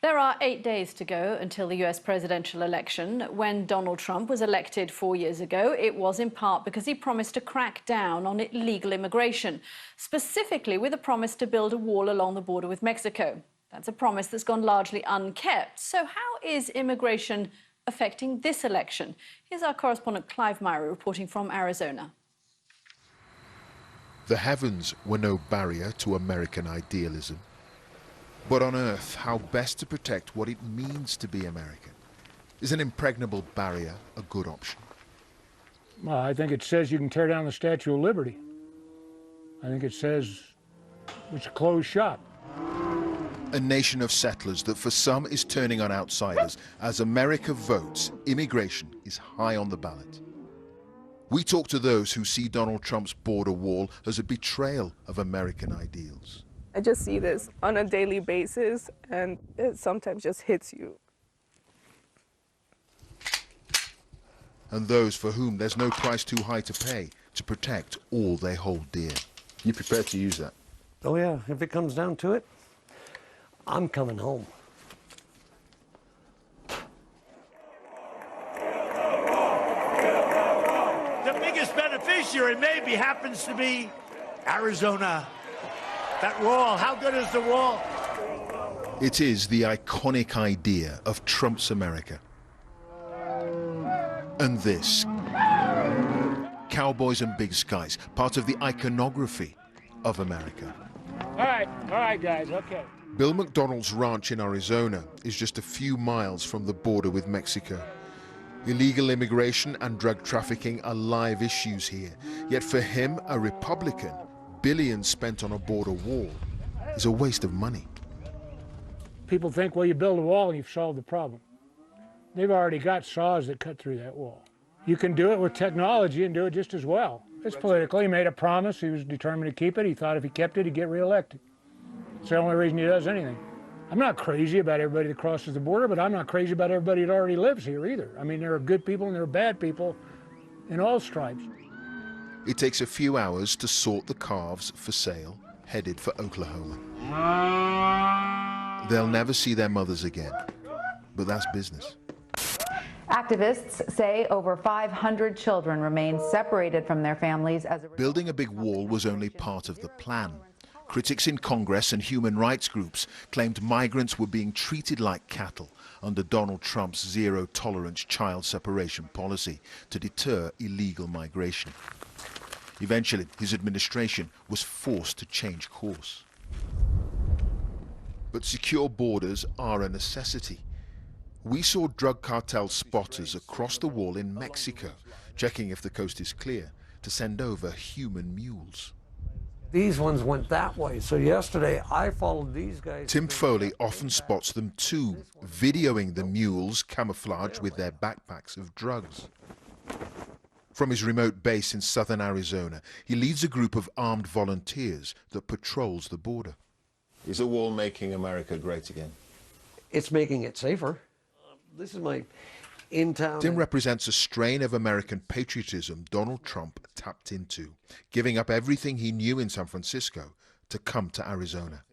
There are 8 days to go until the US presidential election. When Donald Trump was elected 4 years ago, it was in part because he promised to crack down on illegal immigration, specifically with a promise to build a wall along the border with Mexico. That's a promise that's gone largely unkept. So how is immigration affecting this election? Here's our correspondent Clive Myrie reporting from Arizona. The heavens were no barrier to American idealism. But on Earth, how best to protect what it means to be American? Is an impregnable barrier a good option? Well, I think it says you can tear down the Statue of Liberty. I think it says it's a closed shop. A nation of settlers that for some is turning on outsiders. As America votes, immigration is high on the ballot. We talk to those who see Donald Trump's border wall as a betrayal of American ideals. I just see this on a daily basis, and it sometimes just hits you. And those for whom there's no price too high to pay to protect all they hold dear. You prepared to use that? Oh yeah, if it comes down to it, I'm coming home. The biggest beneficiary maybe happens to be Arizona. That wall, how good is the wall? It is the iconic idea of Trump's America. And this, cowboys and big skies, part of the iconography of America. All right, guys, okay. Bill McDonald's ranch in Arizona is just a few miles from the border with Mexico. Illegal immigration and drug trafficking are live issues here. Yet for him, a Republican, billions spent on a border wall is a waste of money. People think, well, you build a wall and you've solved the problem. They've already got saws that cut through that wall. You can do it with technology and do it just as well. It's political. He made a promise. He was determined to keep it. He thought if he kept it, he'd get reelected. It's the only reason he does anything. I'm not crazy about everybody that crosses the border, but I'm not crazy about everybody that already lives here either. I mean, there are good people and there are bad people in all stripes. It takes a few hours to sort the calves for sale, headed for Oklahoma. They'll never see their mothers again, but that's business. Activists say over 500 children remain separated from their families as a result. Building a big wall was only part of the plan. Critics in Congress and human rights groups claimed migrants were being treated like cattle under Donald Trump's zero-tolerance child separation policy to deter illegal migration. Eventually, his administration was forced to change course. But secure borders are a necessity. We saw drug cartel spotters across the wall in Mexico, checking if the coast is clear, to send over human mules. These ones went that way, so yesterday I followed these guys. Tim Foley often spots them too, videoing the mules camouflaged with their backpacks of drugs. From his remote base in southern Arizona, he leads a group of armed volunteers that patrols the border. Is a wall making America great again? It's making it safer. This is my in-town. Tim represents a strain of American patriotism Donald Trump tapped into, giving up everything he knew in San Francisco to come to Arizona.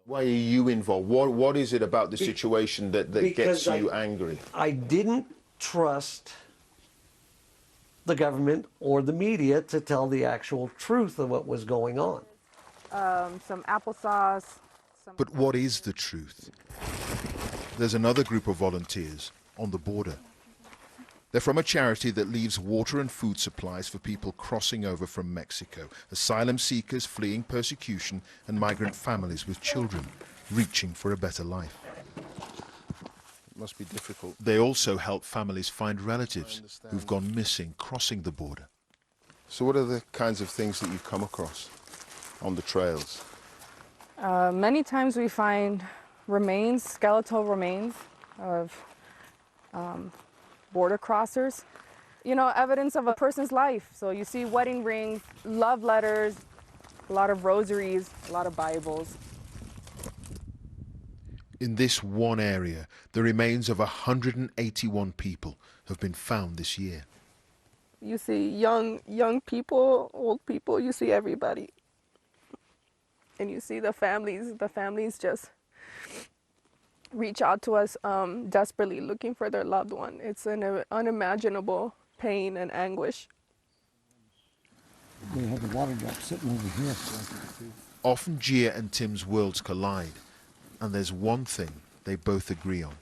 Why are you involved? What is it about the situation that gets you angry? I didn't trust the government or the media to tell the actual truth of what was going on. Some applesauce. But what is the truth? There's another group of volunteers on the border. They're from a charity that leaves water and food supplies for people crossing over from Mexico, asylum seekers fleeing persecution, and migrant families with children reaching for a better life. It must be difficult. They also help families find relatives who've gone missing crossing the border. So what are the kinds of things that you come across on the trails? Many times we find remains, skeletal remains of border crossers. You know, evidence of a person's life. So you see wedding rings, love letters, a lot of rosaries, a lot of Bibles. In this one area, the remains of 181 people have been found this year. You see young people, old people, you see everybody. And you see the families just reach out to us desperately looking for their loved one. It's an unimaginable pain and anguish. We have the water drop sitting over here. Often Gia and Tim's worlds collide, and there's one thing they both agree on.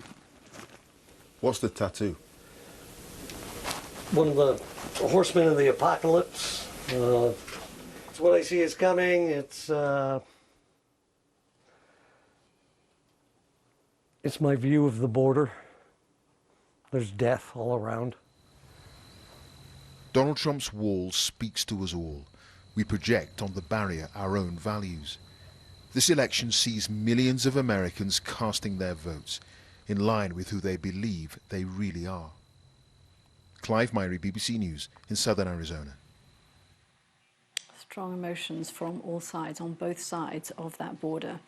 What's the tattoo? One of the horsemen of the apocalypse. It's what I see is coming. It's my view of the border. There's death all around. Donald Trump's wall speaks to us all. We project on the barrier our own values. This election sees millions of Americans casting their votes in line with who they believe they really are. Clive Myrie, BBC News in southern Arizona. Strong emotions from all sides, on both sides of that border.